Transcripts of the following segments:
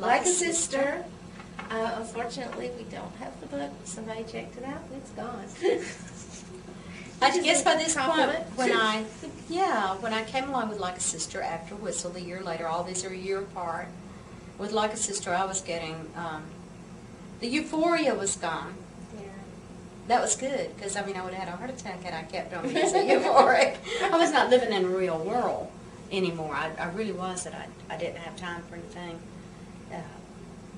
Like a Sister. Unfortunately, we don't have the book. Somebody checked it out, and it's gone. I guess by this point, compliment. when I came along with Like a Sister after Whistle, the year later, all these are a year apart, with Like a Sister I was getting, the euphoria was gone. Yeah. That was good, because I mean I would have had a heart attack had I kept on being so euphoric. I was not living in a real world anymore. I really was that I didn't have time for anything.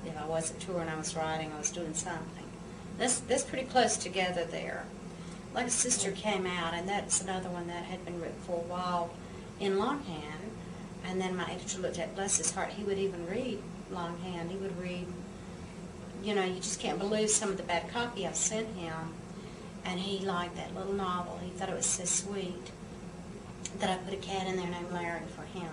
If I wasn't touring, I was writing, I was doing something. That's pretty close together there. Like a Sister came out, and that's another one that had been written for a while in longhand. And then my editor looked at, bless his heart, he would even read longhand. He would read, you know, you just can't believe some of the bad copy I sent him. And he liked that little novel. He thought it was so sweet that I put a cat in there named Larry for him.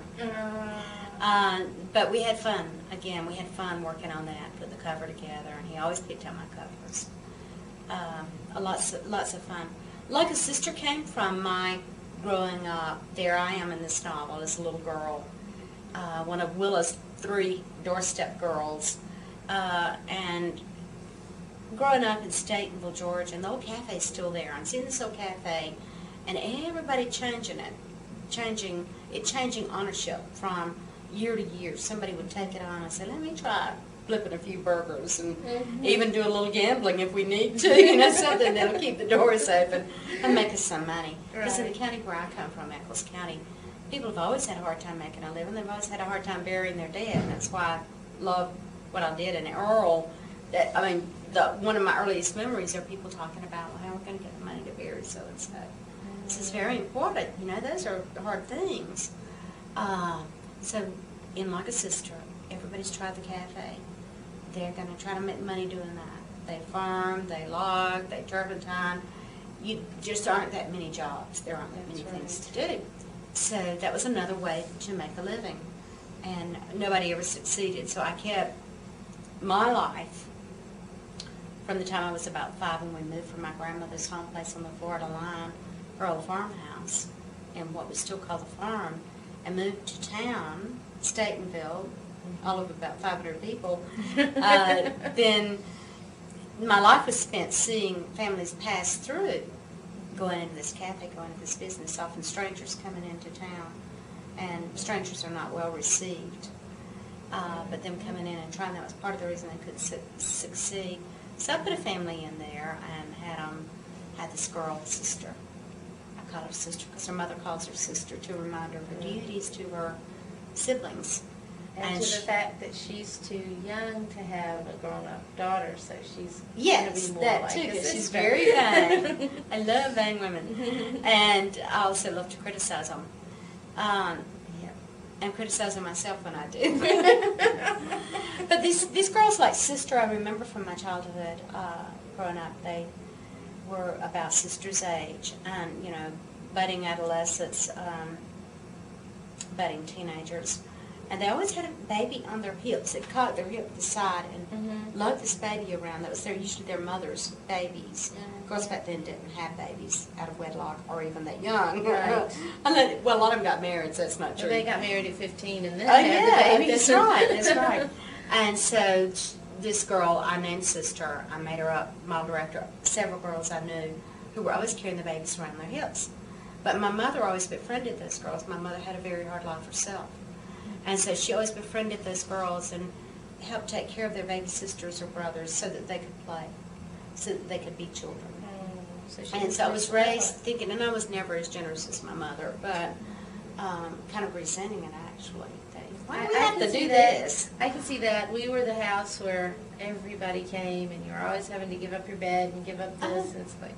But we had fun. Again, we had fun working on that, put the cover together, and he always picked out my covers. Lots of fun. Like a Sister came from my growing up. There I am in this novel as a little girl, one of Willa's 3 doorstep girls, and growing up in Statenville, Georgia, and the old cafe's still there. I'm seeing this old cafe, and everybody changing ownership from year to year. Somebody would take it on and say, let me try flipping a few burgers and even do a little gambling if we need to, you know, something that'll keep the doors open and make us some money. Because in the county where I come from, Eccles County, people have always had a hard time making a living. They've always had a hard time burying their dead, and that's why I love what I did in Earl. One of my earliest memories are people talking about, well, how we're going to get the money to bury so-and-so. This is very important. You know, those are hard things. So in Like a Sister, everybody's tried the cafe. They're going to try to make money doing that. They farm, they log, they turpentine. You just aren't that many jobs. There aren't that many things to do. So that was another way to make a living. And nobody ever succeeded. So I kept my life from the time I was about 5 when we moved from my grandmother's home place on the Florida line, her old farmhouse, and what was still called the farm, and moved to town, Statenville, all of about 500 people. Then my life was spent seeing families pass through, going into this cafe, going into this business, often strangers coming into town. And strangers are not well received. But them coming in and trying, that was part of the reason they couldn't succeed. So I put a family in there and had this girl, sister. I call her sister because her mother calls her sister to remind her of her duties to her siblings. And to the fact that she's too young to have a grown-up daughter, so she's yes, going to be more that like too. a sister. She's very vain. I love vain women, and I also love to criticize them. And criticizing myself when I do. But these girls like Sister, I remember from my childhood growing up, they were about Sister's age, and you know, budding adolescents, budding teenagers, and they always had a baby on their hips. They caught their hip to the side and lugged this baby around. That was usually their mother's babies. Girls back then didn't have babies out of wedlock or even that young. Right. Well, a lot of them got married, so it's not true. They got married at 15 and then had the baby. That's right, that's right. And so this girl I named Sister, I made her up, modeled her after several girls I knew who were always carrying the babies around their hips. But my mother always befriended those girls. My mother had a very hard life herself. And so she always befriended those girls and helped take care of their baby sisters or brothers so that they could play, so that they could be children. So I was raised thinking, and I was never as generous as my mother, but kind of resenting it actually. Why do we have to do this? I can see that. We were the house where everybody came, and you were always having to give up your bed and give up this. And it's like,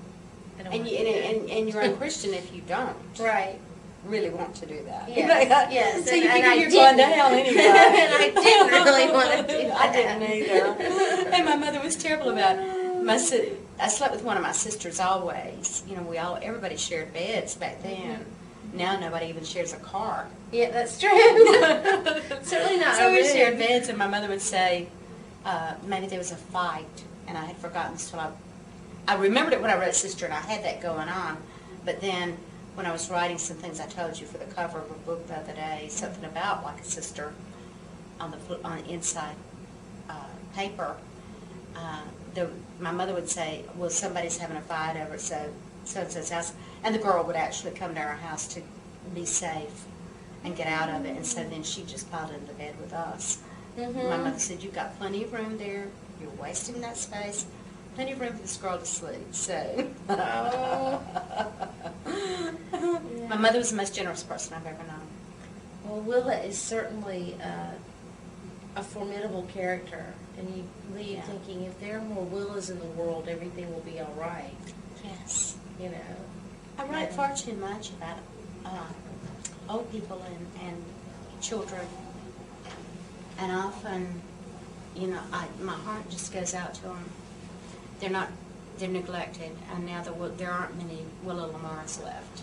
I don't want to do that. And you're a Christian if you don't. Right. Really want to do that. Yes. So you figure you're going to hell anyway. And I didn't really want to do that. I didn't either. And my mother was terrible about it. I slept with one of my sisters always. You know, everybody shared beds back then. Now nobody even shares a car. Yeah, that's true. Certainly not. So we shared beds, and my mother would say, maybe there was a fight, and I had forgotten until I remembered it when I wrote Sister, and I had that going on. But then when I was writing some things I told you for the cover of a book the other day, something about Like a Sister on the inside. paper, my mother would say, well, somebody's having a fight over at so-and-so's house, and the girl would actually come to our house to be safe and get out of it, and so then she just piled into bed with us. My mother said, you've got plenty of room there, you're wasting that space, plenty of room for this girl to sleep, so. My mother was the most generous person I've ever known. Well, Willa is certainly a formidable character, and you leave thinking if there are more Willas in the world, everything will be all right. Yes. You know. I write far too much about old people and children, and often, you know, my heart just goes out to them. They're neglected, and now there aren't many Willa Lamars left.